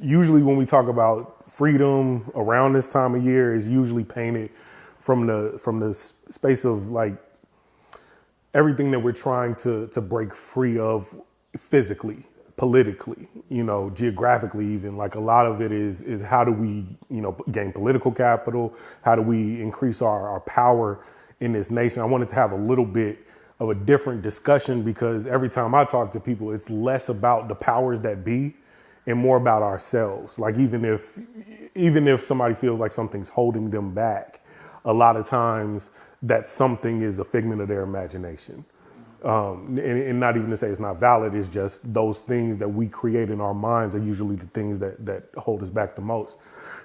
usually when we talk about freedom around this time of year is usually painted from the space of like everything that we're trying to break free of physically, politically, geographically even. Like a lot of it is how do we, gain political capital? How do we increase our power in this nation? I wanted to have a little bit of a different discussion because every time I talk to people, it's less about the powers that be and more about ourselves. Like even if somebody feels like something's holding them back, a lot of times that something is a figment of their imagination. And not even to say it's not valid, it's just those things that we create in our minds are usually the things that hold us back the most.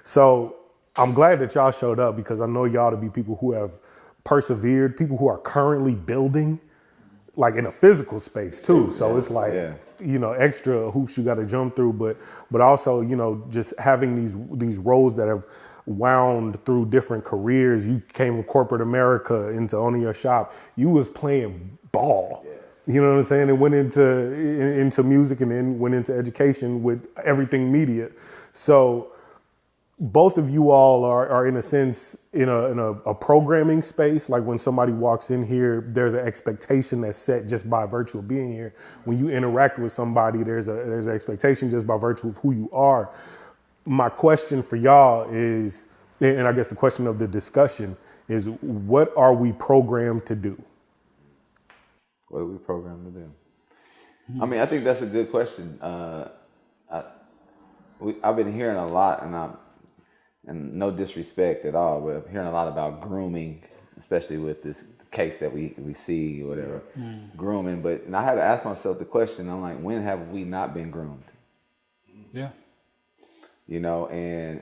So I'm glad that y'all showed up because I know y'all to be people who have persevered, people who are currently building, like in a physical space too. So it's like, extra hoops you got to jump through, but also, just having these roles that have wound through different careers. You came from corporate America into owning your shop. You was playing ball. Yes. You know what I'm saying? And went into music and then went into education with everything media. So both of you all are in a sense in a programming space. Like when somebody walks in here, there's an expectation that's set just by virtue of being here. When you interact with somebody, there's an expectation just by virtue of who you are. My question for y'all is, and I guess the question of the discussion is, what are we programmed to do? What are we programmed to do? I mean, I think that's a good question. I've been hearing a lot, and no disrespect at all, but I'm hearing a lot about grooming, especially with this case that we see or whatever, grooming. And I had to ask myself the question, I'm like, when have we not been groomed? Yeah. And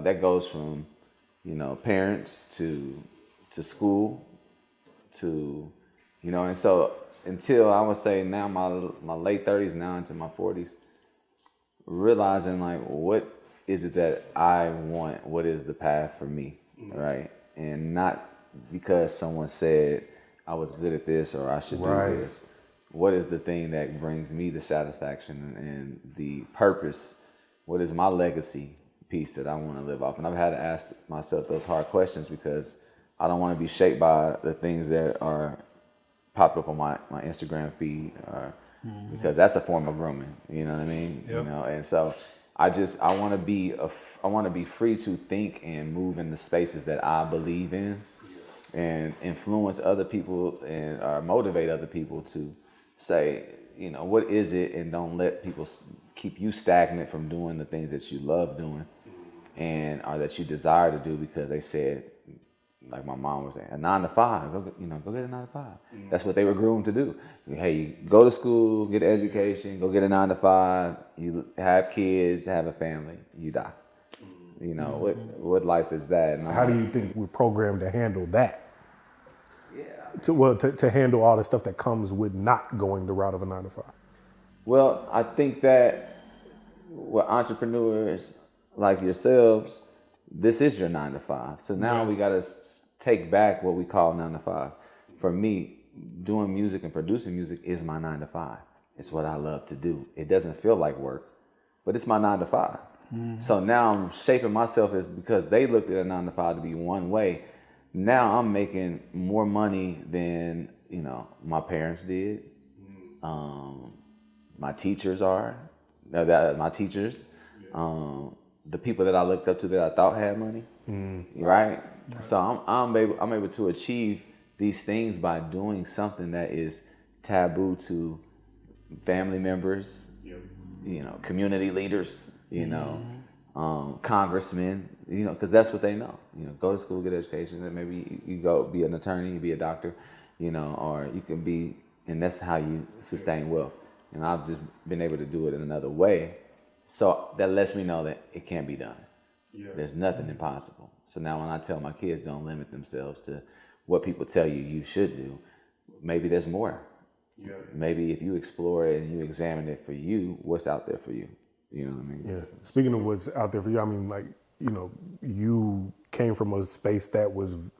that goes from, parents to school to, and so until I would say now my late 30s, now into my 40s, realizing like, what is it that I want? What is the path for me? Right. And not because someone said I was good at this or I should do this. What is the thing that brings me the satisfaction and the purpose? What is my legacy piece that I want to live off? And I've had to ask myself those hard questions because I don't want to be shaped by the things that are popped up on my Instagram feed, because that's a form of grooming. You know what I mean? Yep. And so I want to be free to think and move in the spaces that I believe in, and influence other people and motivate other people to say, what is it, and don't let people keep you stagnant from doing the things that you love doing or that you desire to do because they said, like my mom was saying, a 9 to 5, go get a 9 to 5. That's what they were groomed to do. Hey, you go to school, get an education, go get a 9 to 5, you have kids, have a family, you die. What life is that? And how do you think we're programmed to handle that? To handle all the stuff that comes with not going the route of a 9 to 5. Well, I think that with entrepreneurs like yourselves, this is your 9 to 5. So now we got to take back what we call 9 to 5. For me, doing music and producing music is my 9 to 5. It's what I love to do. It doesn't feel like work, but it's my 9 to 5. So now I'm shaping myself as, because they looked at a 9 to 5 to be one way. Now I'm making more money than, my parents did. My teachers are, my teachers, the people that I looked up to that I thought had money, right? So I'm able to achieve these things by doing something that is taboo to family members, community leaders, congressmen, because that's what they know. Go to school, get education, and maybe you go be an attorney, you be a doctor, or you can be, and that's how you sustain wealth. And I've just been able to do it in another way. So that lets me know that it can be done. Yeah. There's nothing impossible. So now when I tell my kids, don't limit themselves to what people tell you should do, maybe there's more. Yeah. Maybe if you explore it and you examine it for you, what's out there for you? You know what I mean? Yeah. Speaking of what's out there for you, I mean, like, you came from a space that was,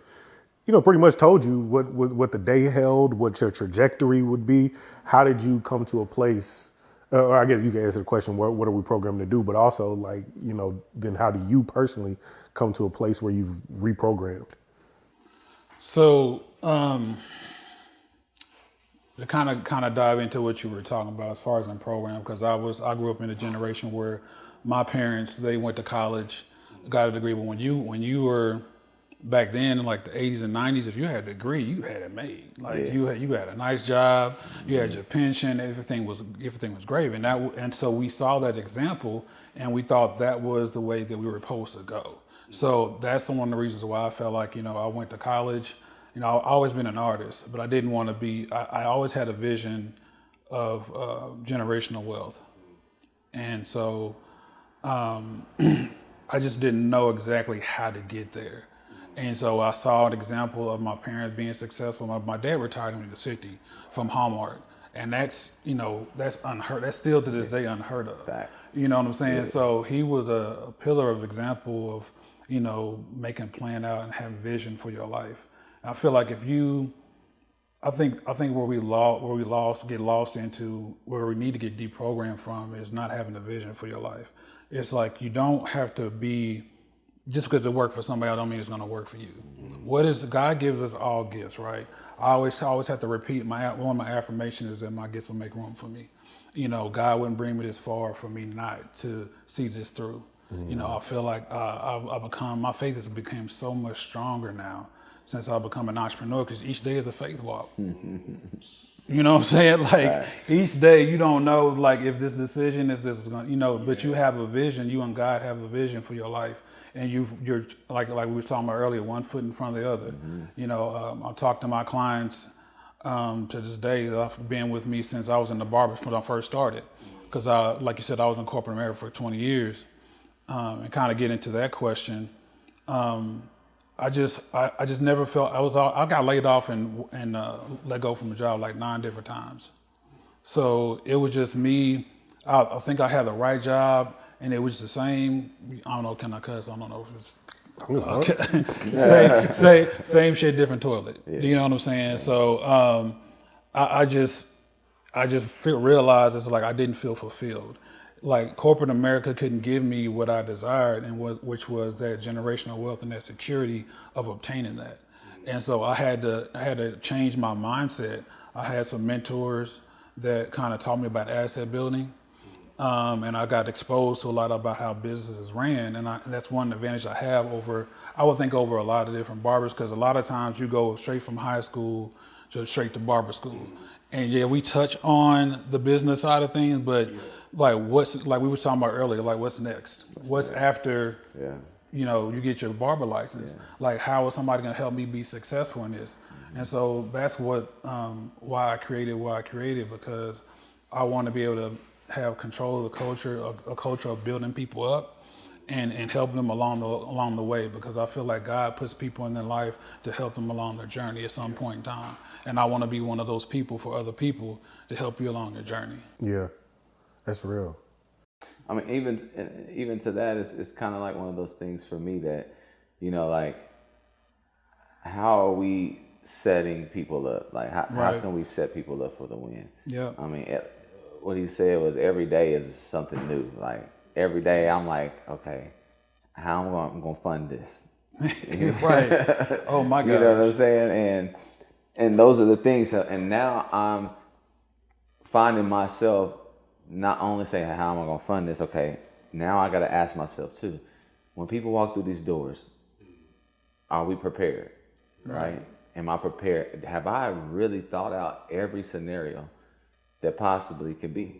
pretty much told you what the day held, what your trajectory would be. How did you come to a place I guess you can answer the question, what are we programmed to do? But also, like, you know, then how do you personally come to a place where you've reprogrammed? So to kind of dive into what you were talking about as far as in program, because I grew up in a generation where my parents, they went to college, got a degree, but when you were back then in like the 80s and 90s, if you had a degree, you had it made. Like you had a nice job, you had your pension, everything was great, and so we saw that example, and we thought that was the way that we were supposed to go. So that's one of the reasons why I felt like, you know, I went to college. You know, I've always been an artist, but I didn't want to be. I always had a vision of generational wealth, and so I just didn't know exactly how to get there. And so I saw an example of my parents being successful. My dad retired when he was 50 from Hallmark. And that's, you know, that's unheard. That's still to this day unheard of. Facts. You know what I'm saying? Yeah. So he was a pillar of example of, you know, making plan out and having vision for your life. And I feel like if you, I think where we get lost into where we need to get deprogrammed from is not having a vision for your life. It's like you don't have to be, just because it worked for somebody else don't mean it's going to work for you. What is, God gives us all gifts, right? I always have to repeat one of my affirmations is that my gifts will make room for me. You know, God wouldn't bring me this far for me not to see this through. You know, I feel like my faith has become so much stronger now since I've become an entrepreneur, because each day is a faith walk. You know what I'm saying? Like each day you don't know, like if this is going to, you know, but you have a vision, you and God have a vision for your life. And you're like we were talking about earlier, one foot in front of the other. You know, I talk to my clients to this day that have been with me since I was in the barber when I first started. Because like you said, I was in corporate America for 20 years. And kind of get into that question, I just never felt I got laid off and let go from the job like 9 different times. So it was just me. I think I had the right job. And it was the same. I don't know. Can I cuss? I don't know if it's same shit, different toilet. Yeah. You know what I'm saying? Yeah. So I just realized it's like I didn't feel fulfilled. Like corporate America couldn't give me what I desired, and which was that generational wealth and that security of obtaining that. And so I had to change my mindset. I had some mentors that kind of taught me about asset building. And I got exposed to a lot about how businesses ran, and that's one advantage I have over a lot of different barbers, because a lot of times you go straight from high school to straight to barber school, and yeah, we touch on the business side of things, but like like we were talking about earlier, like what's next? What's after? Yeah. You know, you get your barber license. Yeah. Like, how is somebody going to help me be successful in this? And so that's why I created, because I want to be able to have control of the culture, a culture of building people up and helping them along the way, because I feel like God puts people in their life to help them along their journey at some point in time. And I want to be one of those people for other people to help you along your journey. Yeah, that's real. I mean, even to that, it's kind of like one of those things for me that, you know, like, how are we setting people up? Like, how can we set people up for the win? Yeah. I mean, what he said was every day is something new. Like every day I'm like, okay, how I'm gonna fund this? Right. Oh my God. You know what I'm saying? And those are the things. And now I'm finding myself not only saying, how am I gonna fund this? Okay, now I gotta ask myself too, when people walk through these doors, are we prepared? Right? Am I prepared? Have I really thought out every scenario that possibly could be?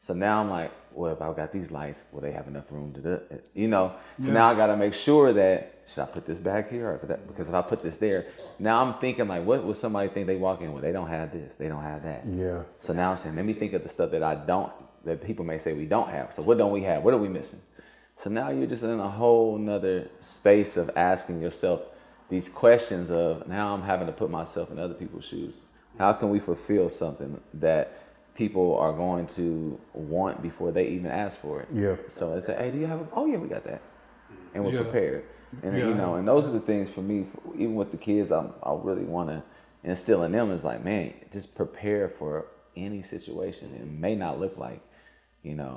So now I'm like, well, if I've got these lights, will they have enough room to do it? You know? So now I got to make sure that, should I put this back here? Or because if I put this there, now I'm thinking like, what would somebody think they walk in with? They don't have this, they don't have that. Yeah. So now I'm saying, let me think of the stuff that people may say we don't have. So what don't we have? What are we missing? So now you're just in a whole nother space of asking yourself these questions of, now I'm having to put myself in other people's shoes. How can we fulfill something that people are going to want before they even ask for it? Yeah. So they say, hey, do you have oh yeah, we got that. And we're prepared. And you know, and those are the things for me, even with the kids, I really want to instill in them is like, man, just prepare for any situation. It may not look like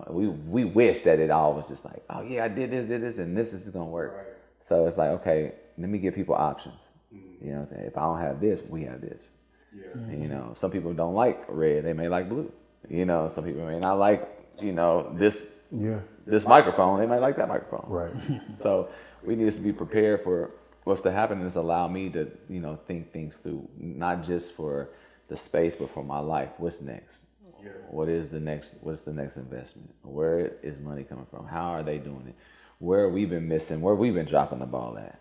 we wish that it all was just like, oh yeah, I did this, and this is gonna work. Right. So it's like, okay, let me give people options. You know what I'm saying? If I don't have this, we have this. Yeah. And, some people don't like red; they may like blue. Some people may not like this microphone. They might like that microphone. Right. So we need to be prepared for what's to happen, and it's allow me to think things through, not just for the space, but for my life. What's next? Yeah. What's the next investment? Where is money coming from? How are they doing it? Where have we been missing? Where have we been dropping the ball at?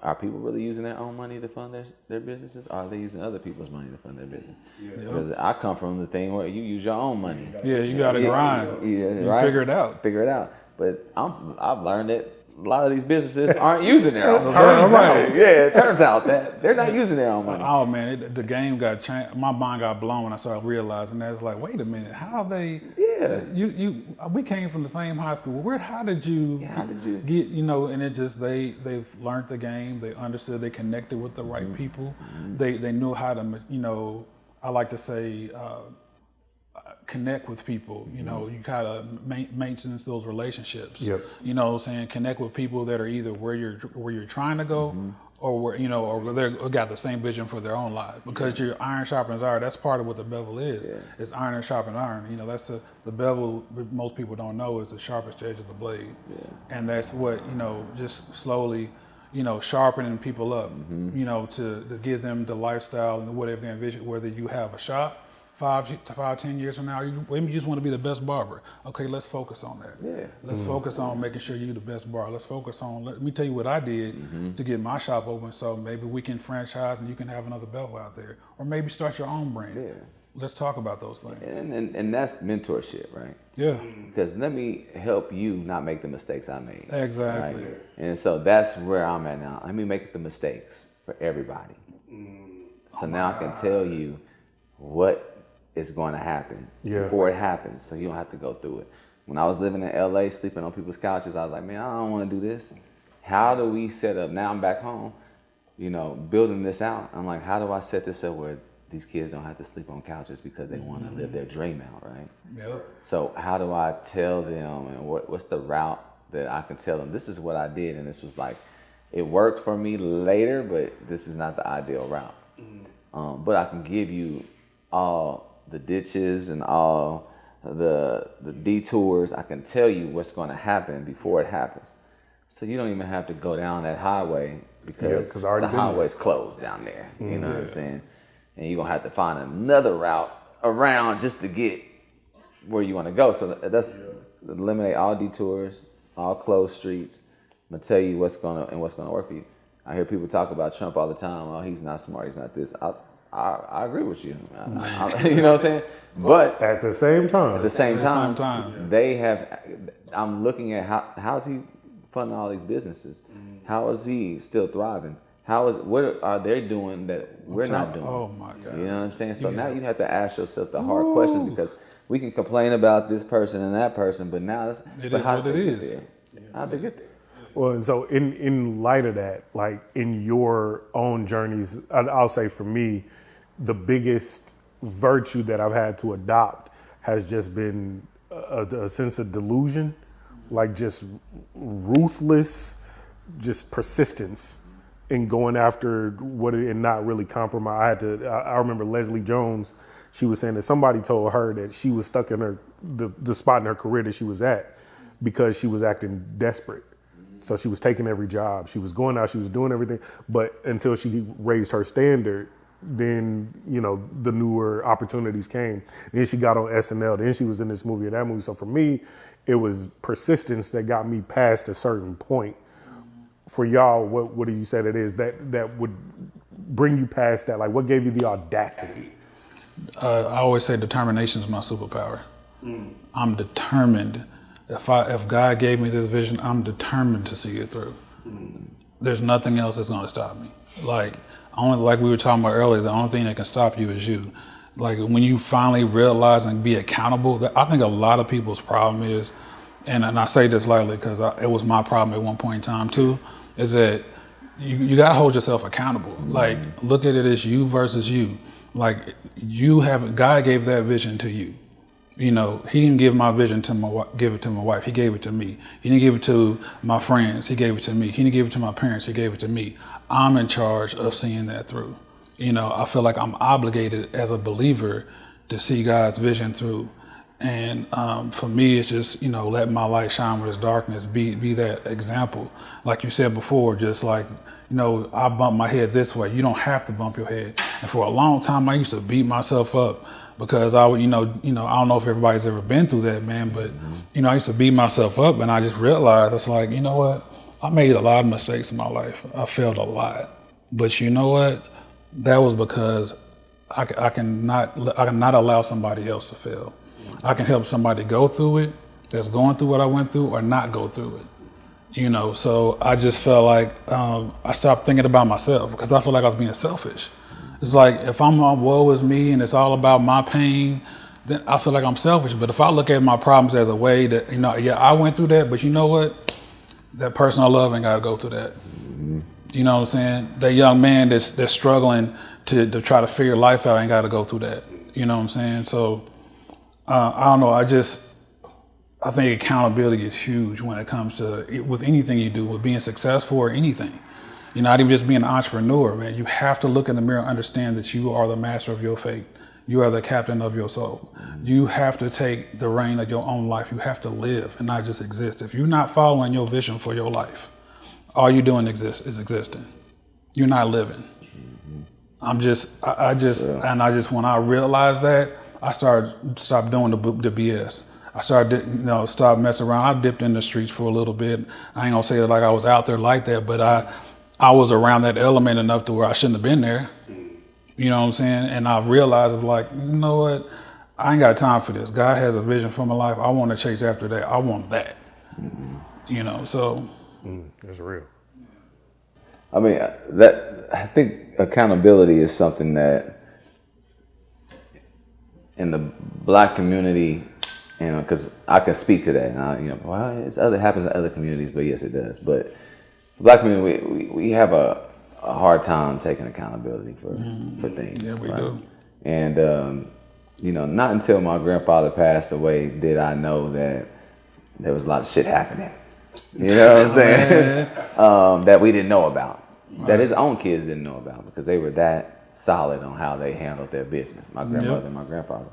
Are people really using their own money to fund their businesses? Or are they using other people's money to fund their business? Yeah. Because I come from the thing where you use your own money. Yeah, you got to grind. Yeah, right? Figure it out. But I've learned that a lot of these businesses aren't using their own money. It turns out that they're not using their own money. Oh man, the game got changed. My mind got blown when I started realizing that. It's like, wait a minute, how they? Yeah. We came from the same high school. How did you get? And it just they've learned the game. They understood. They connected with the right people. They knew how to. I like to say. Connect with people, you gotta maintenance those relationships. Yep. Connect with people that are either where you're trying to go, or where or they got the same vision for their own life. Because your iron sharpens iron. That's part of what the bevel is. Yeah. It's iron and sharpen iron. That's the bevel. Most people don't know is the sharpest edge of the blade, and that's what just slowly. Sharpening people up, to give them the lifestyle and whatever they envision. Whether you have a shop. 10 years from now, maybe you just want to be the best barber. Okay, let's focus on that. Yeah. Let's focus on making sure you're the best barber. Let's focus on, let me tell you what I did to get my shop open, so maybe we can franchise and you can have another Bevel out there. Or maybe start your own brand. Yeah. Let's talk about those things. And that's mentorship, right? Yeah. Because let me help you not make the mistakes I made. Exactly. Right? And so that's where I'm at now. Let me make the mistakes for everybody. So now I can tell you what is going to happen before it happens, so you don't have to go through it. When I was living in LA, sleeping on people's couches, I was like, man, I don't want to do this. How do we set up? Now I'm back home, building this out. I'm like, how do I set this up where these kids don't have to sleep on couches because they want to live their dream out, right? Yep. So how do I tell them, and what's the route that I can tell them, this is what I did, and this was like, it worked for me later, but this is not the ideal route. But I can give you all the ditches and all the detours. I can tell you what's going to happen before it happens. So you don't even have to go down that highway because the highway's closed down there. You know what I'm saying? And you're going to have to find another route around just to get where you want to go. So that's eliminate all detours, all closed streets. I'm going to tell you what's going to work for you. I hear people talk about Trump all the time. Oh, he's not smart. He's not this. I agree with you. You know what I'm saying? But at the same time, they have. I'm looking at how's he funding all these businesses? How is he still thriving? What are they doing that we're not doing? Oh my God! You know what I'm saying? So now you have to ask yourself the hard questions, because we can complain about this person and that person, but now it is what it is. How'd they get there? Well, and so in light of that, like in your own journeys, I'll say for me, the biggest virtue that I've had to adopt has just been a sense of delusion, like just ruthless, just persistence in going after and not really compromise. I remember Leslie Jones, she was saying that somebody told her that she was stuck in the spot in her career that she was at because she was acting desperate. So she was taking every job. She was going out, she was doing everything, but until she raised her standard, then, the newer opportunities came. Then she got on SNL, then she was in this movie or that movie. So for me, it was persistence that got me past a certain point. For y'all, what do you say that is that would bring you past that? Like, what gave you the audacity? I always say determination is my superpower. I'm determined. If God gave me this vision, I'm determined to see it through. There's nothing else that's going to stop me. Like we were talking about earlier, the only thing that can stop you is you. Like when you finally realize and be accountable, I think a lot of people's problem is, and I say this lightly because it was my problem at one point in time too, is that you got to hold yourself accountable. Like look at it as you versus you. Like God gave that vision to you. You know, he didn't give my vision to give it to my wife. He gave it to me. He didn't give it to my friends. He gave it to me. He didn't give it to my parents. He gave it to me. I'm in charge of seeing that through. You know, I feel like I'm obligated as a believer to see God's vision through. And for me, it's just, you know, letting my light shine with his darkness, be that example. Like you said before, just like, you know, I bump my head this way. You don't have to bump your head. And for a long time, I used to beat myself up because I would, I don't know if everybody's ever been through that, man, but, you know, I used to beat myself up, and I just realized, it's like, you know what? I made a lot of mistakes in my life. I failed a lot. But you know what? That was because I cannot allow somebody else to fail. I can help somebody go through it that's going through what I went through, or not go through it. You know, so I just felt like I stopped thinking about myself, because I feel like I was being selfish. It's like, if I'm on woe is me and it's all about my pain, then I feel like I'm selfish. But if I look at my problems as a way that, you know, yeah, I went through that, but you know what? That person I love ain't got to go through that. Mm-hmm. You know what I'm saying? That young man that's struggling to try to figure life out ain't got to go through that. You know what I'm saying? So I don't know. I think accountability is huge when it comes to with anything you do, with being successful or anything. You're not even just being an entrepreneur, man. You have to look in the mirror and understand that you are the master of your fate. You are the captain of your soul. You have to take the reign of your own life. You have to live and not just exist. If you're not following your vision for your life, all you're doing is existing. You're not living. When I realized that, I stopped doing the BS. I started, stop messing around. I dipped in the streets for a little bit. I ain't gonna say that like I was out there like that, but I was around that element enough to where I shouldn't have been there. You know what I'm saying? And I realized, like, you know what? I ain't got time for this. God has a vision for my life. I want to chase after that. I want that. You know, so. That's real. I mean, I think accountability is something that in the Black community, because I can speak to that. And it happens in other communities, but yes, it does. But the Black community, we have a hard time taking accountability for things. Yeah, we right? do. And not until my grandfather passed away did I know that there was a lot of shit happening. You know what I'm saying? That we didn't know about. Right. That his own kids didn't know about, because they were that solid on how they handled their business. My grandmother and my grandfather.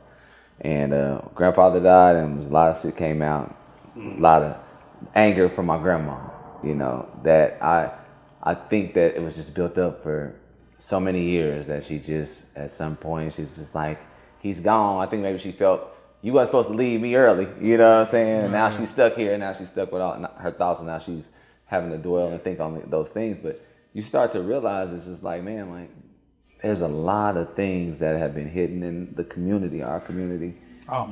And grandfather died, and a lot of shit came out. A lot of anger from my grandma. That I think that it was just built up for so many years that she just, at some point, she's just like, he's gone. I think maybe she felt, you weren't supposed to leave me early. You know what I'm saying? And now she's stuck here, and now she's stuck with all her thoughts, and now she's having to dwell and think on those things. But you start to realize it's just like, man, like, there's a lot of things that have been hidden in the community, our community,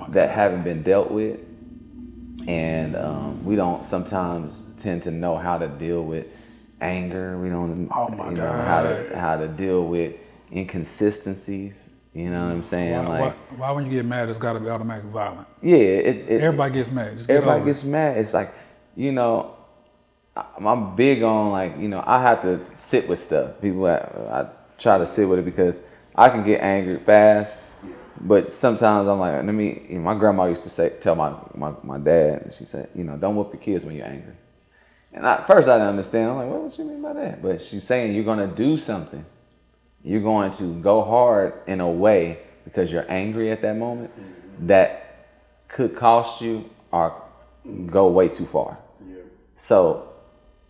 that haven't been dealt with. And we don't sometimes tend to know how to deal with anger. We don't know how to deal with inconsistencies. You know what I'm saying? Why when you get mad, it's got to be automatically violent? Yeah. Everybody gets mad. Everybody gets mad. It's like, I'm big on, I have to sit with stuff. People, I try to sit with it because I can get angry fast. But sometimes I'm like, my grandma used to tell my dad, she said, don't whoop your kids when you're angry. And at first I didn't understand. I'm like, what you mean by that? But she's saying you're going to do something. You're going to go hard in a way because you're angry at that moment that could cost you or go way too far. Yeah. So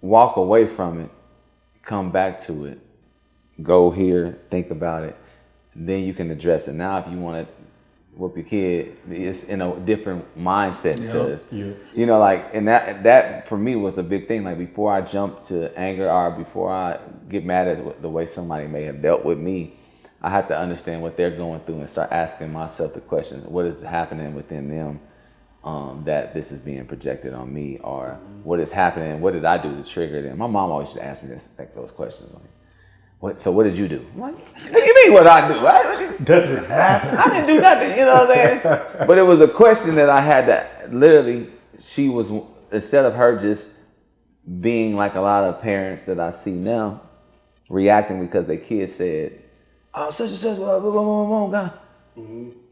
walk away from it, come back to it, go here, think about it, then you can address it. Now if you want to whoop your kid, it's in a different mindset, because and that for me was a big thing. Like, before I jump to anger or before I get mad at the way somebody may have dealt with me, I have to understand what they're going through and start asking myself the question: what is happening within them that this is being projected on me, or what is happening? What did I do to trigger them? My mom always used to ask me those questions. So what did you do? I'm like, what do you mean what I do? Doesn't happen. I didn't do nothing, you know what I'm saying? But it was a question that I had to literally, she was, instead of her just being like a lot of parents that I see now, reacting because their kids said, oh, such and such, blah, blah, blah, blah, blah, blah.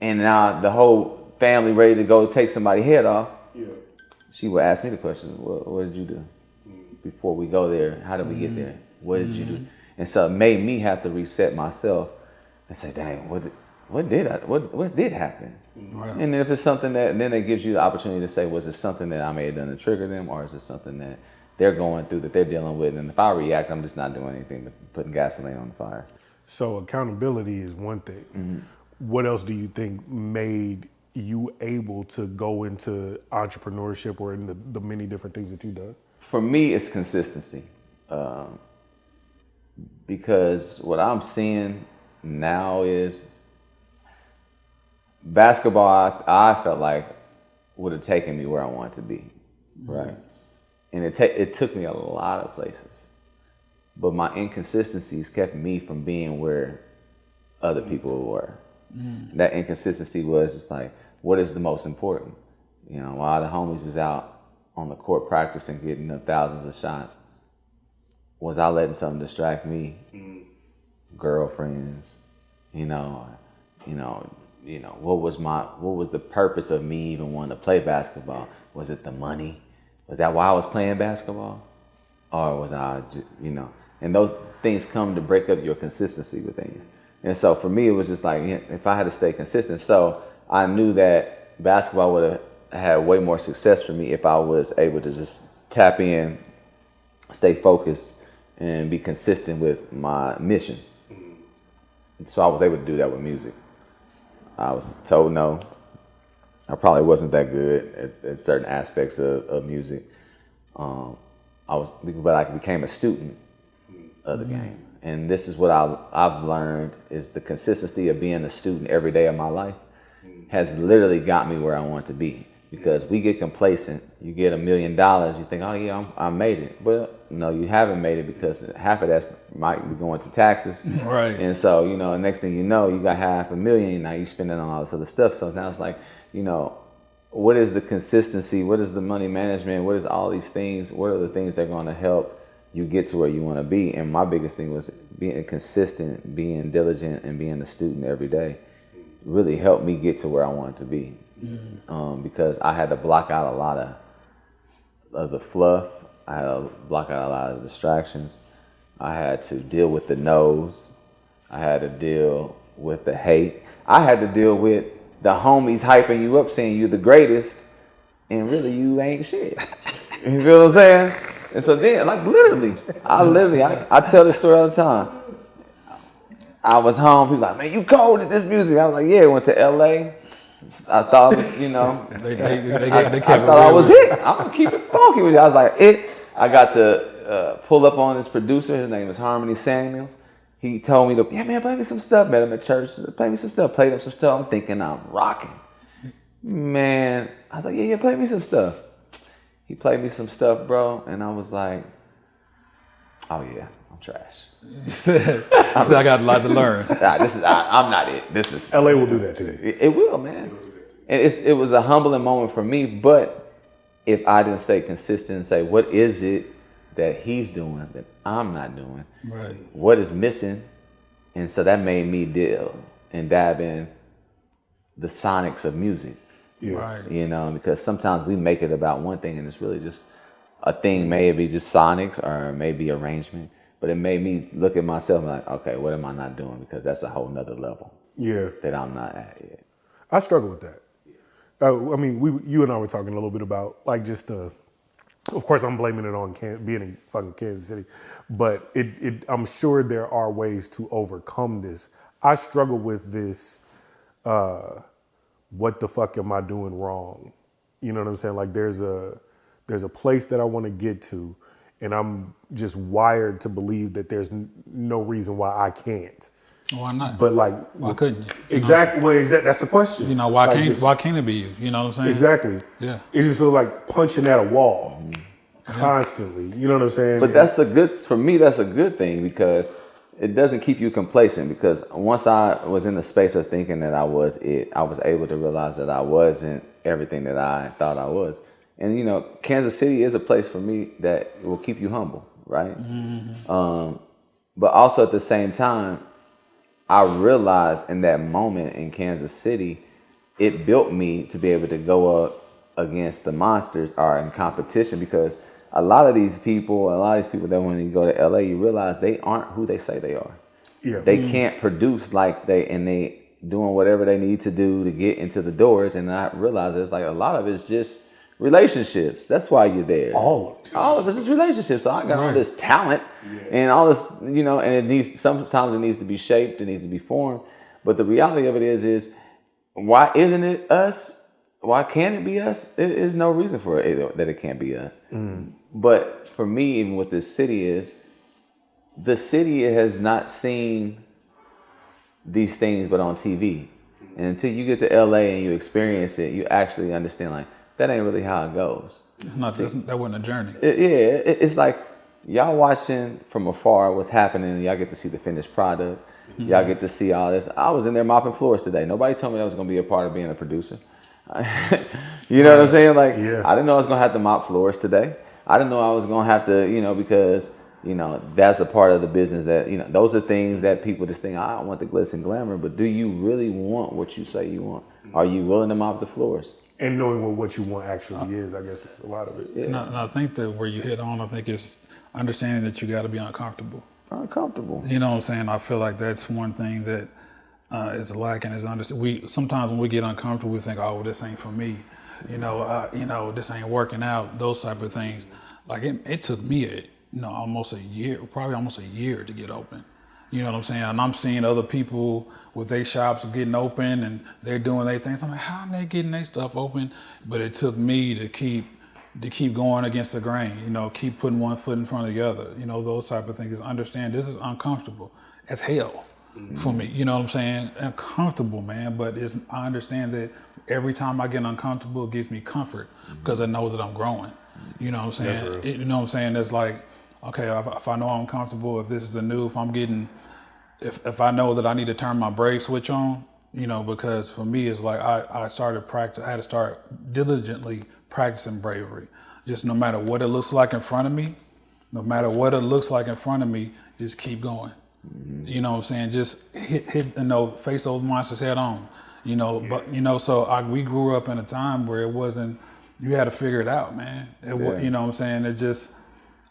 And now the whole family ready to go take somebody's head off, she would ask me the question, what did you do before we go there? How did we get there? What did you do? And so it made me have to reset myself and say, dang, what did happen? Right. And if it's something that, then it gives you the opportunity to say, was it something that I may have done to trigger them, or is it something that they're going through that they're dealing with? And if I react, I'm just not doing anything but putting gasoline on the fire. So accountability is one thing. Mm-hmm. What else do you think made you able to go into entrepreneurship or in the many different things that you've done? For me, it's consistency. Because what I'm seeing now is basketball, I felt like would have taken me where I wanted to be, right? And it took me a lot of places. But my inconsistencies kept me from being where other people were. That inconsistency was just like, what is the most important? You know, while the homies is out on the court practicing, getting up thousands of shots, was I letting something distract me? Girlfriends, what was the purpose of me even wanting to play basketball? Was it the money? Was that why I was playing basketball? Or was I, and those things come to break up your consistency with things. And so for me, it was just like, if I had to stay consistent. So I knew that basketball would have had way more success for me if I was able to just tap in, stay focused, and be consistent with my mission. So I was able to do that with music. I was told no. I probably wasn't that good at certain aspects of music. But I became a student of the game. And this is what I've learned is the consistency of being a student every day of my life has literally got me where I want to be. Because we get complacent, you get $1 million, you think, oh yeah, I made it. But no, you haven't made it because half of that might be going to taxes. Right. And so, next thing you know, you got $500,000, now you're spending on all this other stuff. So now it's like, what is the consistency? What is the money management? What is all these things? What are the things that are going to help you get to where you want to be? And my biggest thing was being consistent, being diligent, and being a student every day really helped me get to where I wanted to be. Because I had to block out a lot of the fluff. I had to block out a lot of the distractions. I had to deal with the no's. I had to deal with the hate. I had to deal with the homies hyping you up, saying you're the greatest, and really you ain't shit. You feel what I'm saying? And so then, like I tell this story all the time. I was home, people like, man, you cold at this music. I was like, yeah, went to LA. I thought it was, I thought I was it. I'm gonna keep it funky with you. I was like, I got to pull up on this producer. His name is Harmony Samuels. He told me play me some stuff. Met him at church. Play me some stuff. Played him some stuff. I'm thinking I'm rocking. Man, I was like, yeah, play me some stuff. He played me some stuff, bro, and I was like, oh yeah, I'm trash. I got a lot to learn. I'm not it. This is LA will do that to you. It will, man. And it was a humbling moment for me. But if I didn't stay consistent and say, what is it that he's doing that I'm not doing? Right. What is missing? And so that made me deal and dab in the sonics of music. Yeah. Right. Because sometimes we make it about one thing and it's really just a thing, maybe just sonics or maybe arrangement. But it made me look at myself and like, okay, what am I not doing? Because that's a whole nother level. Yeah. That I'm not at yet. I struggle with that. You and I were talking a little bit about like just of course I'm blaming it on being in fucking Kansas City, but I'm sure there are ways to overcome this. I struggle with this, what the fuck am I doing wrong? You know what I'm saying? Like there's a place that I want to get to, and I'm just wired to believe that there's no reason why I can't. Why not? But like, why couldn't you? Exactly. Well, that's the question. Why can't it be you? You know what I'm saying? Exactly. Yeah. It just feels like punching at a wall constantly. You know what I'm saying? But for me, that's a good thing because it doesn't keep you complacent. Because once I was in the space of thinking that I was it, I was able to realize that I wasn't everything that I thought I was. And Kansas City is a place for me that will keep you humble, right? Mm-hmm. But also at the same time, I realized in that moment in Kansas City, it built me to be able to go up against the monsters or in competition, because a lot of these people that when you go to LA, you realize they aren't who they say they are. Yeah. They can't produce like they doing whatever they need to do to get into the doors. And I realize it's like a lot of it's just relationships. That's why you're there. All of us is relationships. So I got all this talent and all this, you know, and sometimes it needs to be shaped, it needs to be formed. But the reality of it is why isn't it us? Why can't it be us? There's no reason for it that it can't be us. But for me, even what this city is, the city has not seen these things but on TV. And until you get to LA and you experience it, you actually understand like that ain't really how it goes. That wasn't a journey. It's like y'all watching from afar what's happening. Y'all get to see the finished product. Y'all get to see all this. I was in there mopping floors today. Nobody told me I was going to be a part of being a producer. You know what I'm saying? Like, I didn't know I was going to have to mop floors today. I didn't know I was going to have to, you know, because, you know, that's a part of the business that, you know, those are things that people just think, I don't want the glitz and glamour, but do you really want what you say you want? Are you willing to mop the floors? And knowing what you want actually is, I guess it's a lot of it. And I think that where you hit on, I think it's understanding that you got to be uncomfortable. You know what I'm saying? I feel like that's one thing that is lacking is understand. Sometimes when we get uncomfortable, we think, oh, well, this ain't for me. You know, this ain't working out. Those type of things. Like it took me almost a year to get open. You know what I'm saying? And I'm seeing other people with their shops getting open and they're doing their things. I'm like, how are they getting their stuff open? But it took me to keep going against the grain, you know, keep putting one foot in front of the other, you know, those type of things. Understand this is uncomfortable as hell for me, you know what I'm saying? Uncomfortable, man, but I understand that every time I get uncomfortable, it gives me comfort because I know that I'm growing, you know what I'm saying? You know what I'm saying? It's like, okay, if I know I'm comfortable, if this is if I know that I need to turn my brake switch on, you know, because for me, it's like I had to start diligently practicing bravery. Just no matter what it looks like in front of me, just keep going. You know what I'm saying? Just hit face those monsters head on. You know, but you know, we grew up in a time where it wasn't. You had to figure it out, man. You know what I'm saying? It just,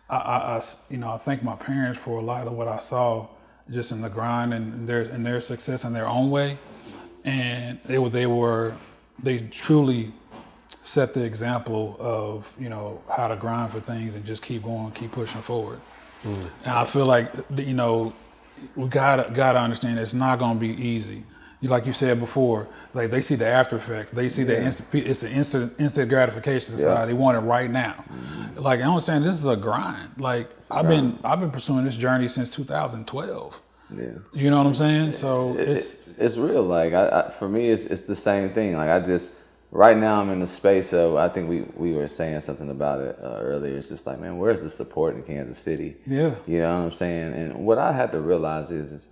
I thank my parents for a lot of what I saw, just in the grind and their success in their own way, and they truly set the example of, you know, how to grind for things and just keep going, keep pushing forward. And I feel like, you know, we gotta understand it's not gonna be easy. Like you said before, like they see the after effect, they see it's an instant gratification society. They want it right now. Like I understand this is a grind. Like I've been pursuing this journey since 2012. Yeah. You know what I'm saying? So it's real. Like for me, it's the same thing. Like right now I'm in the space of, I think we were saying something about it earlier. It's just like, man, where's the support in Kansas City? Yeah. You know what I'm saying? And what I had to realize is,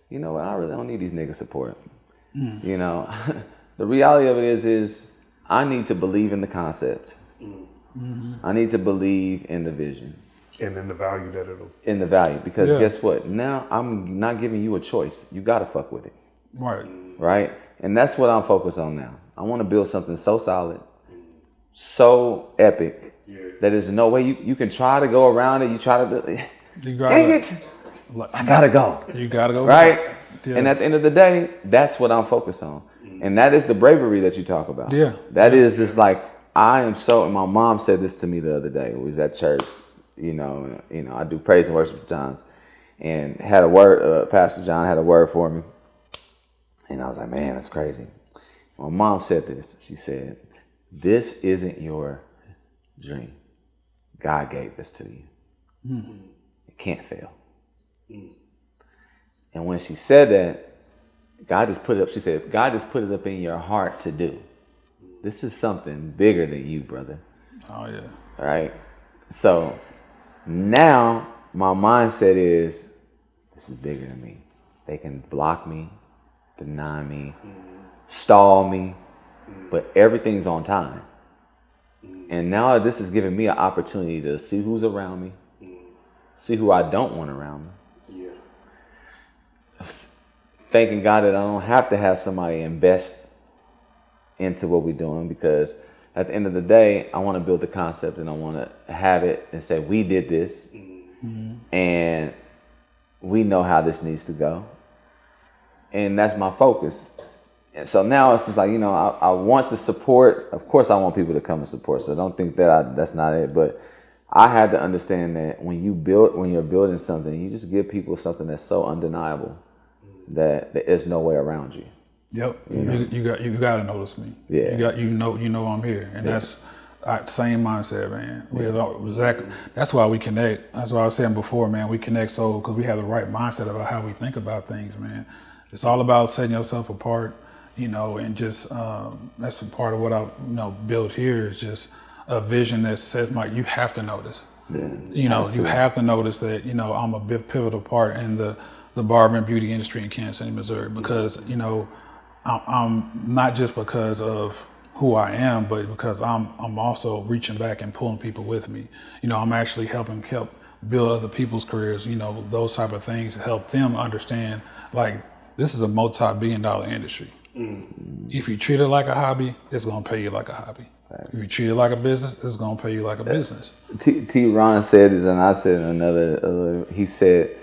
you know what, I really don't need these niggas support. You know, the reality of it is I need to believe in the concept. I need to believe in the vision. And in the value that in the value, because guess what? Now I'm not giving you a choice. You gotta fuck with it. Right? And that's what I'm focused on now. I want to build something so solid, so epic, that there's no way you can try to go around it. You try to dang it. I gotta go. You gotta go. Right? Yeah. And at the end of the day, that's what I'm focused on. And that is the bravery that you talk about. That is just like, I am so, and my mom said this to me the other day. We was at church, you know, I do praise and worship times, and had a word, Pastor John had a word for me. And I was like, man, that's crazy. My mom said this. She said, this isn't your dream. God gave this to you. It can't fail. And when she said that, God just put it up in your heart to do. This is something bigger than you, brother. Oh, yeah. All right? So now my mindset is, this is bigger than me. They can block me, deny me, stall me, but everything's on time. And now this is giving me an opportunity to see who's around me, see who I don't want around me. Thanking God that I don't have to have somebody invest into what we're doing, because at the end of the day, I want to build the concept and I want to have it and say, we did this and we know how this needs to go. And that's my focus. And so now it's just like, you know, I want the support. Of course, I want people to come and support. So don't think that that's not it. But I had to understand that when you're building something, you just give people something that's so undeniable that there's no way around you. Yep, you got to notice me. Yeah, you know I'm here, and that's same mindset, man. Exactly. That's why we connect. That's what I was saying before, man. We connect because we have the right mindset about how we think about things, man. It's all about setting yourself apart, you know, and just that's a part of what I built here is just a vision that says, Mike, you have to notice. Yeah. You know, you have to notice that, you know, I'm a big pivotal part in the barber and beauty industry in Kansas City, Missouri, because, you know, I'm not just because of who I am, but because I'm also reaching back and pulling people with me. You know, I'm actually help build other people's careers, you know, those type of things to help them understand, like, this is a multi-billion-dollar industry. If you treat it like a hobby, it's gonna pay you like a hobby. If you treat it like a business, it's gonna pay you like a business. T. Ron said this, and I said another. He said,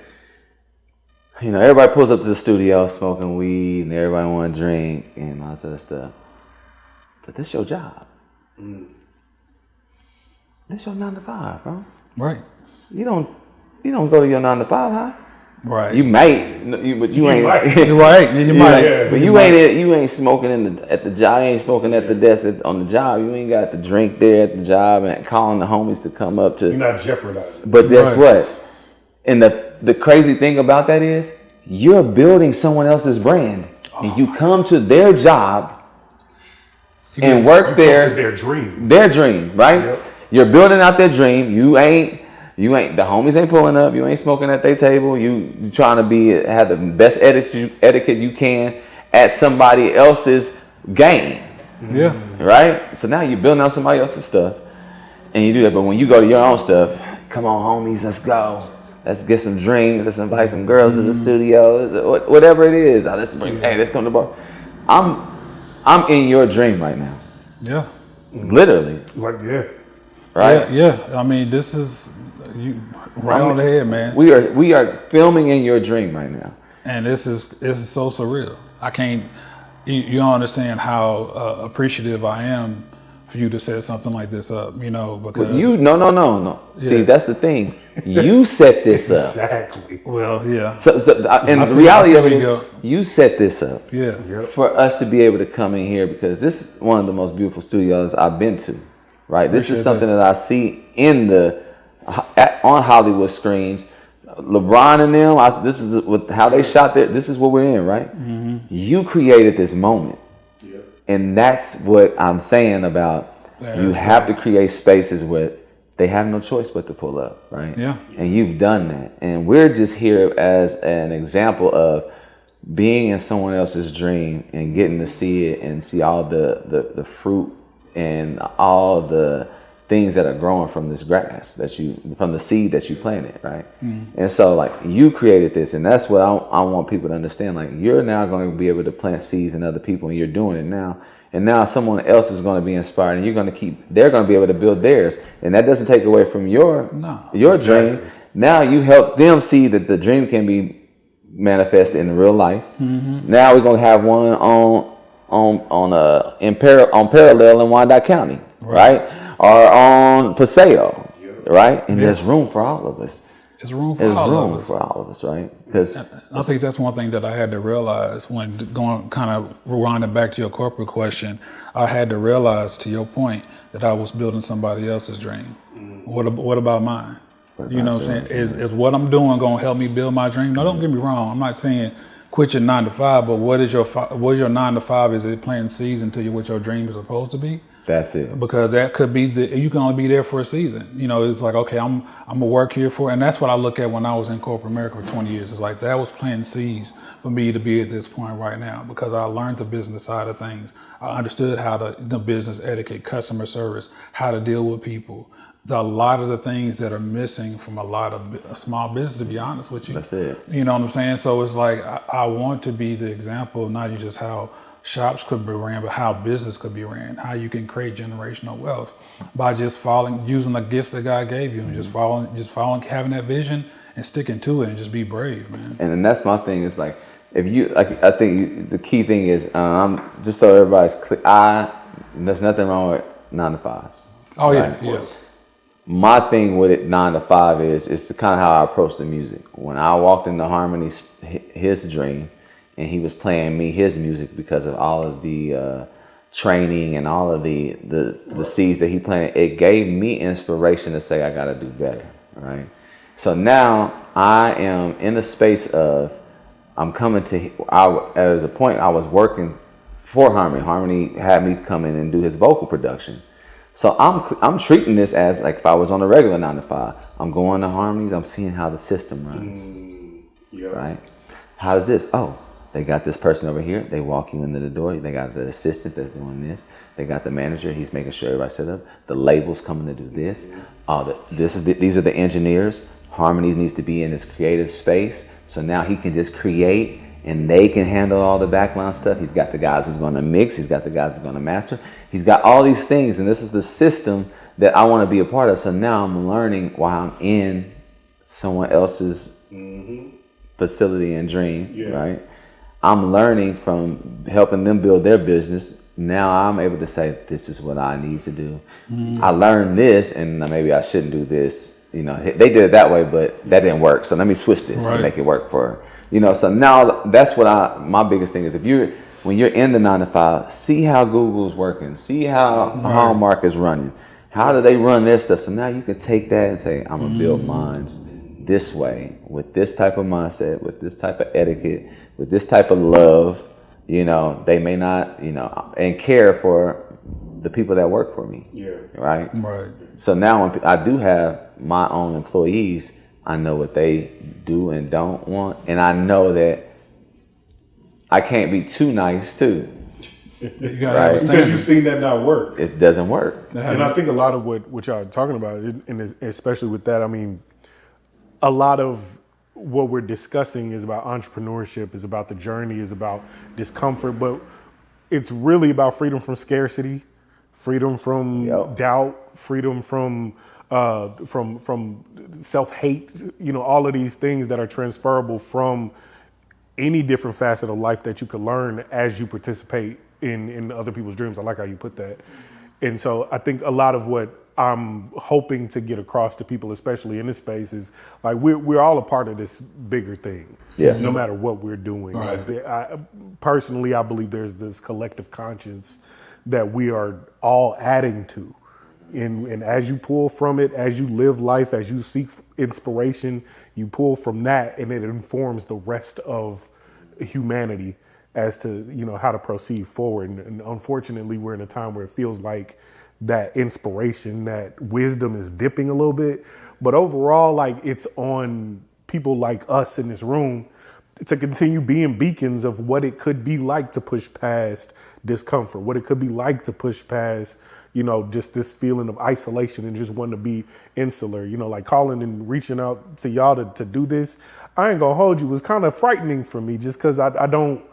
you know, everybody pulls up to the studio smoking weed, and everybody want to drink and all that other stuff. But this your job. This your 9 to 5, bro. Right. You don't go to your 9 to 5, huh? Right. You might, but you ain't. You're right. You might. Yeah, but you ain't smoking at the job. You ain't smoking at the desk on the job. You ain't got the drink there at the job and calling the homies to come up to. You're not jeopardizing. But guess what? And the crazy thing about that is you're building someone else's brand, and you come to their job and work there. Their dream. Their dream, right? Yep. You're building out their dream. You ain't. The homies ain't pulling up. You ain't smoking at their table. You trying to have the best etiquette you can at somebody else's game. Yeah. Right? So now you're building out somebody else's stuff, and you do that. But when you go to your own stuff, come on, homies, let's go. Let's get some drinks. Let's invite some girls to the studio. Whatever it is. Let's come to the bar. I'm in your dream right now. Yeah. Literally. Like, yeah. Right? Yeah. I mean, this is you right on the head, man. We are filming in your dream right now. And this is so surreal. I can't. You don't understand how appreciative I am for you to set something like this up. You know, because no. Yeah. See, that's the thing. You set this up. Exactly. Well, yeah. So and the reality of it is, you set this up. Yeah. Yep. For us to be able to come in here, because this is one of the most beautiful studios I've been to. Right. This is something that I see on Hollywood screens. LeBron and them. This is how they shot there. This is what we're in, right? Mm-hmm. You created this moment, and that's what I'm saying about. You have to create spaces where they have no choice but to pull up, right? Yeah. And you've done that, and we're just here as an example of being in someone else's dream and getting to see it and see all the fruit and all the things that are growing from this grass from the seed that you planted, right? And so, like, you created this, and that's what I want people to understand. Like, you're now going to be able to plant seeds in other people, and you're doing it now. And now someone else is going to be inspired, and they're going to be able to build theirs, and that doesn't take away from your dream. Now you help them see that the dream can be manifested in real life. Mm-hmm. Now we're going to have one on Parallel in Wyandotte County, right? Or on Paseo, right? And there's room for all of us. There's room for all of us, right? Because I think that's one thing that I had to realize when going kind of rewinding back to your corporate question. I had to realize, to your point, that I was building somebody else's dream. What about mine? You know what I'm saying? Is what I'm doing going to help me build my dream? No, don't get me wrong. I'm not saying quit your 9 to 5, but what is your 9 to 5? Is it planting seeds until what your dream is supposed to be? That's it. Because that could be you can only be there for a season. You know, it's like, okay, I'm gonna work here for, and that's what I look at when I was in corporate America for 20 years. It's like that was planting seeds for me to be at this point right now, because I learned the business side of things. I understood how the business etiquette, customer service, how to deal with people. A lot of the things that are missing from a lot of small business, to be honest with you. That's it. You know what I'm saying? So it's like I want to be the example of not just how shops could be ran, but how business could be ran, how you can create generational wealth by just using the gifts that God gave you, and just following, having that vision and sticking to it, and just be brave, man. And then that's my thing. Is like, if you, like, I think the key thing is, I'm just so everybody's clear. There's nothing wrong with 9 to 5s. Oh right? yeah. My thing with it 9 to 5 is to kind of how I approach the music. When I walked into Harmony's his dream, and he was playing me his music because of all of the training and all of the seeds that he planted, it gave me inspiration to say I got to do better, right? So now I am in the space of, I'm coming to, as a point I was working for Harmony. Harmony had me come in and do his vocal production. So I'm treating this as like if I was on a regular 9 to 5. I'm going to Harmonies, I'm seeing how the system runs, right? How is this? Oh, they got this person over here. They walk you into the door. They got the assistant that's doing this. They got the manager. He's making sure everybody's set up. The label's coming to do this. These are the engineers. Harmonies needs to be in this creative space. So now he can just create, and they can handle all the background stuff. He's got the guys who's going to mix. He's got the guys who's going to master. He's got all these things, and this is the system that I want to be a part of. So now I'm learning while I'm in someone else's facility and dream, right? I'm learning from helping them build their business. Now I'm able to say, this is what I need to do. I learned this, and maybe I shouldn't do this. You know, they did it that way, but that didn't work. So let me switch this to make it work for, you know. So now that's what my biggest thing is. When you're in the 9 to 5, see how Google's working, see how Hallmark is running. How do they run their stuff? So now you can take that and say, I'm gonna build mines this way, with this type of mindset, with this type of etiquette, with this type of love. You know, they may not, you know, and care for the people that work for me. Right. So now when I do have my own employees, I know what they do and don't want, and I know that I can't be too nice too. You gotta understand, because you've seen that not work. It doesn't work. And I think a lot of what y'all are talking about, and especially with that, I mean, a lot of what we're discussing is about entrepreneurship, is about the journey, is about discomfort, but it's really about freedom from scarcity, freedom from doubt, freedom from self-hate, you know, all of these things that are transferable from any different facet of life that you could learn as you participate in other people's dreams. I like how you put that. And so I think a lot of what I'm hoping to get across to people, especially in this space, is like we're all a part of this bigger thing. No matter what we're doing. Like personally, I believe there's this collective conscience that we are all adding to. And as you pull from it, as you live life, as you seek inspiration, you pull from that, and it informs the rest of humanity as to, you know, how to proceed forward. And unfortunately, we're in a time where it feels like that inspiration, that wisdom is dipping a little bit. But overall, like, it's on people like us in this room to continue being beacons of what it could be like to push past discomfort, what it could be like to push past, you know, just this feeling of isolation and just wanting to be insular. You know, like calling and reaching out to y'all to do this, I ain't gonna hold you, was kind of frightening for me, just because I don't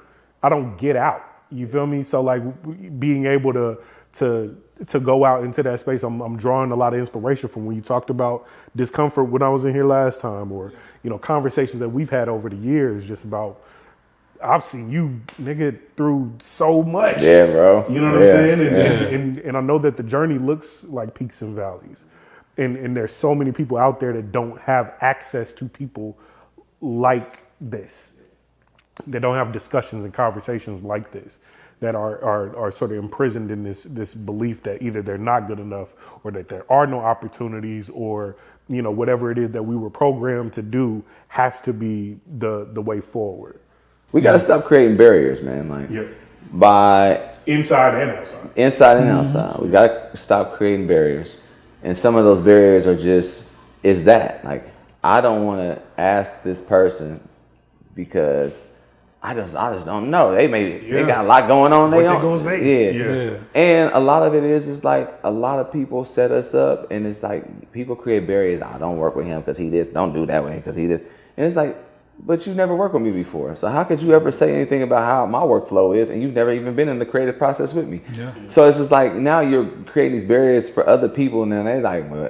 get out. You feel me? So like being able to go out into that space, I'm drawing a lot of inspiration from when you talked about discomfort when I was in here last time, or, you know, conversations that we've had over the years, just about, I've seen you, nigga, through so much. Yeah, bro. You know what I'm saying? And I know that the journey looks like peaks and valleys. And there's so many people out there that don't have access to people like this, that don't have discussions and conversations like this, that are sort of imprisoned in this belief that either they're not good enough, or that there are no opportunities, or, you know, whatever it is that we were programmed to do has to be the way forward. We got to stop creating barriers, man. Like, by inside and outside. Inside and outside. We got to stop creating barriers. And some of those barriers are just, is that, like, I don't want to ask this person because I just don't know. They got a lot going on. What they gonna say? Yeah. And a lot of it is like, a lot of people set us up, and it's like people create barriers. I don't work with him because he this, don't do that way because he this. And it's like, but you never worked with me before. So how could you ever say anything about how my workflow is, and you've never even been in the creative process with me? Yeah. So it's just like now you're creating these barriers for other people, and then they're like, well,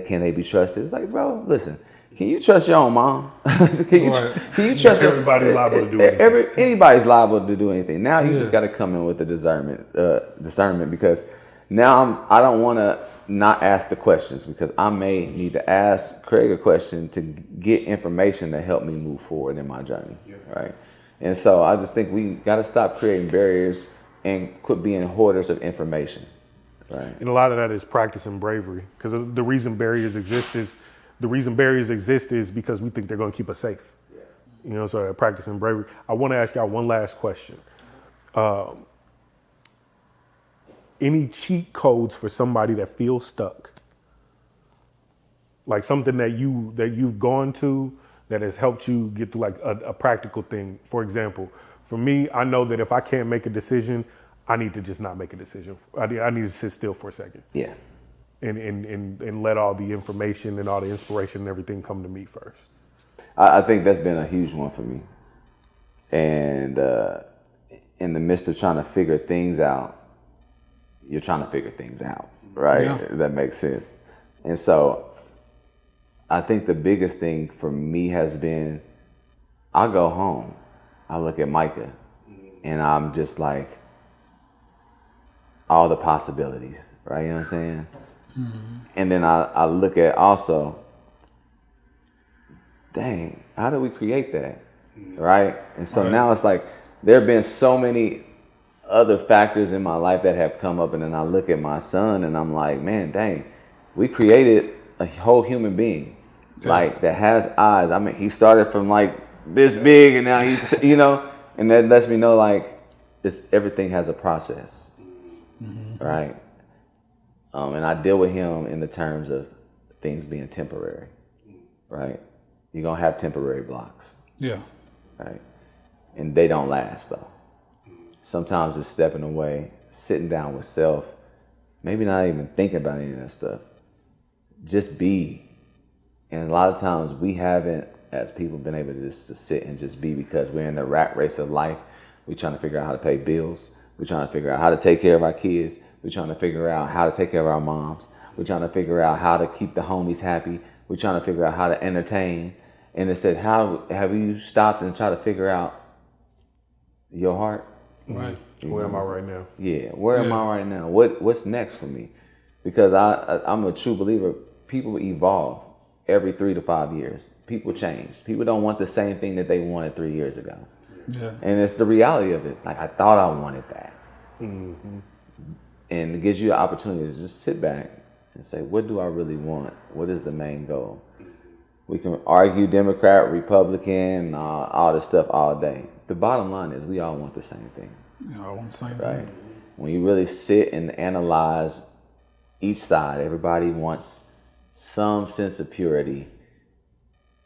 can they be trusted? It's like, bro, listen, can you trust your own mom? Can you trust everybody liable to do anything? Anybody's liable to do anything. Now you just got to come in with the discernment, because now I don't want to not ask the questions, because I may need to ask Craig a question to get information to help me move forward in my journey, right? And so I just think we got to stop creating barriers and quit being hoarders of information, right? And a lot of that is practicing bravery, because the reason barriers exist is because we think they're going to keep us safe. You know, so practicing bravery. I want to ask y'all one last question. Any cheat codes for somebody that feels stuck? Like something that you've gone to that has helped you get through, like a practical thing. For example, for me, I know that if I can't make a decision, I need to just not make a decision. I need to sit still for a second. Yeah. And let all the information and all the inspiration and everything come to me first. I think that's been a huge one for me. And in the midst of trying to figure things out, you're trying to figure things out, right? Yeah. That makes sense. And so I think the biggest thing for me has been, I go home, I look at Micah, and I'm just like, all the possibilities, right? You know what I'm saying? Mm-hmm. And then I look at also, dang, how do we create that, right? And so now it's like, there have been so many other factors in my life that have come up, and then I look at my son and I'm like, man, dang, we created a whole human being, like that has eyes. I mean, he started from like this big, and now he's, you know, and that lets me know like everything has a process, right? And I deal with him in the terms of things being temporary, right? You're gonna have temporary blocks, right? And they don't last though. Sometimes it's stepping away, sitting down with self, maybe not even thinking about any of that stuff. Just be. And a lot of times we haven't, as people, been able to just to sit and just be, because we're in the rat race of life. We're trying to figure out how to pay bills. We're trying to figure out how to take care of our kids. We're trying to figure out how to take care of our moms. We're trying to figure out how to keep the homies happy. We're trying to figure out how to entertain. And instead, how have you stopped and tried to figure out your heart? Right. Where am I right now? Yeah, where am I right now? What's next for me? Because I'm a true believer. People evolve every 3 to 5 years. People change. People don't want the same thing that they wanted 3 years ago. Yeah. And it's the reality of it. Like, I thought I wanted that. Mm-hmm. And it gives you the opportunity to just sit back and say, what do I really want? What is the main goal? We can argue Democrat, Republican, all this stuff all day. The bottom line is we all want the same thing. Yeah, I want the same right? thing. When you really sit and analyze each side, everybody wants some sense of purity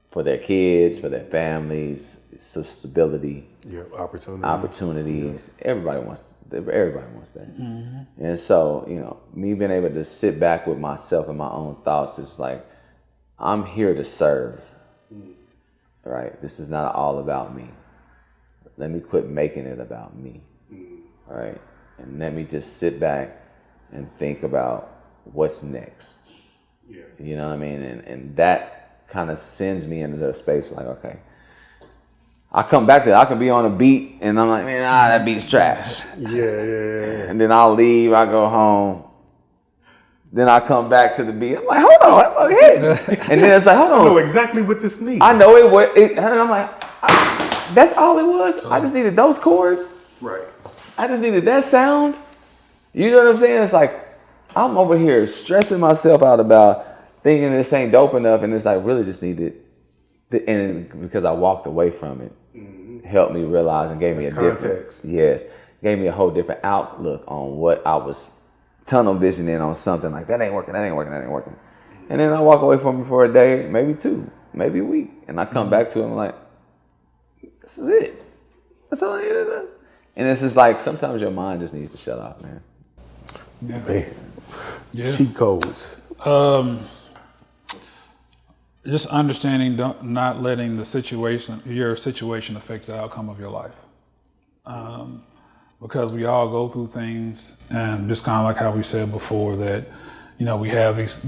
for their kids, for their families, stability, opportunities. Yeah. Everybody wants that. Mm-hmm. And so, you know, me being able to sit back with myself and my own thoughts, it's like, I'm here to serve, right? This is not all about me. Let me quit making it about me, right? And let me just sit back and think about what's next. Yeah. You know what I mean? And that kind of sends me into a space like, okay, I come back to it. I can be on a beat and I'm like, man, that beat's trash. Yeah. And then I'll leave, I go home. Then I come back to the beat. I'm like, hold on, and then it's like, hold on. I know exactly what this needs. I know it. And I'm like, that's all it was. I just needed those chords. Right. I just needed that sound. You know what I'm saying? It's like, I'm over here stressing myself out about thinking this ain't dope enough, and it's like, really just needed, and because I walked away from it, helped me realize and gave me a context. Gave me a whole different outlook on what I was tunnel visioning on something like that ain't working. And then I walk away from it for a day, maybe 2, maybe a week, and I come back to it and I'm like, this is it. That's all I needed to do. And it's just like, sometimes your mind just needs to shut off, man. Yeah. Cheat codes. just understanding, not letting your situation affect the outcome of your life. Because we all go through things, and just kind of like how we said before that, we have these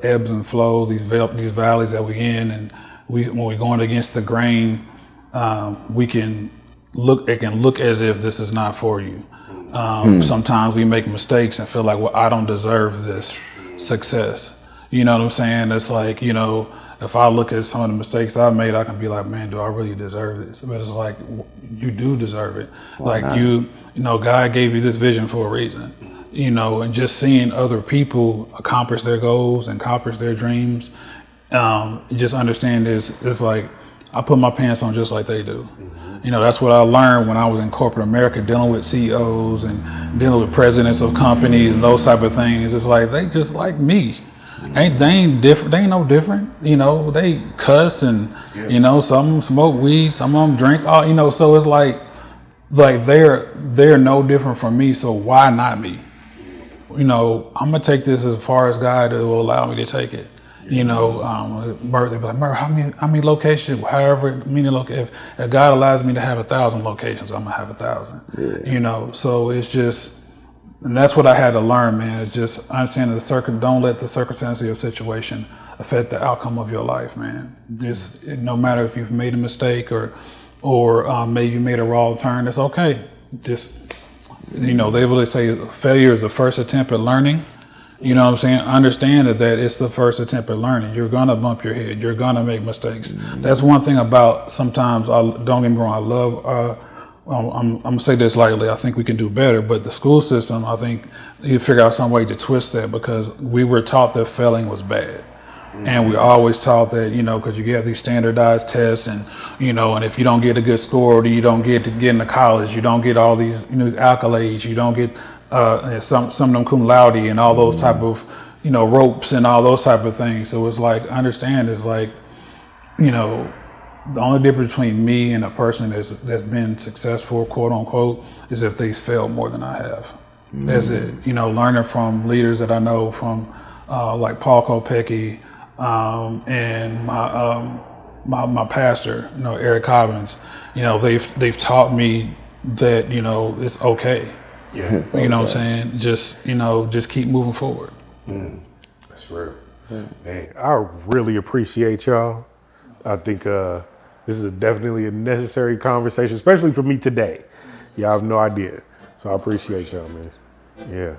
ebbs and flows, these valleys that we're in, and when we're going against the grain, it can look as if this is not for you. Sometimes we make mistakes and feel like, well, I don't deserve this success. You know what I'm saying? It's like, if I look at some of the mistakes I've made, I can be like, man, do I really deserve this? But it's like, you do deserve it. Like God gave you this vision for a reason, and just seeing other people accomplish their goals and accomplish their dreams, just understand this. It's like, I put my pants on just like they do. That's what I learned when I was in corporate America, dealing with CEOs and dealing with presidents of companies and those type of things. It's like, they just like me. They ain't different. They ain't no different. They cuss and, some smoke weed, some of them drink. So it's like they're no different from me. So why not me? I'm gonna take this as far as God will allow me to take it. Murph, they be like, Murph, how many locations, however many locations, if God allows me to have 1,000 locations, I'm gonna have 1,000. So it's just, and that's what I had to learn, man. It's just understanding don't let the circumstances of your situation affect the outcome of your life, man. Just, no matter if you've made a mistake or maybe you made a wrong turn, it's okay. Just, they really say failure is the first attempt at learning. You know what I'm saying? Understand that it's the first attempt at learning. You're gonna bump your head. You're gonna make mistakes. That's one thing about sometimes. Don't get me wrong. I love. I'm gonna say this lightly. I think we can do better, but the school system, I think you figure out some way to twist that, because we were taught that failing was bad, and we always taught that because you get these standardized tests, and and if you don't get a good score, you don't get to get into college. You don't get all these these accolades. You don't get some of them cum laude and all those type of ropes and all those type of things. So it's like, understand, it's like the only difference between me and a person that's been successful, quote unquote, is if they've failed more than I have. That's it. Learning from leaders that I know, from like Paul Kopecki, and my pastor, Eric Cobbins. They've taught me that it's okay. Yeah. What I'm saying? Just just keep moving forward. That's real. Man, I really appreciate y'all. I think this is definitely a necessary conversation, especially for me today. Y'all have no idea. So I appreciate y'all, man. Yeah.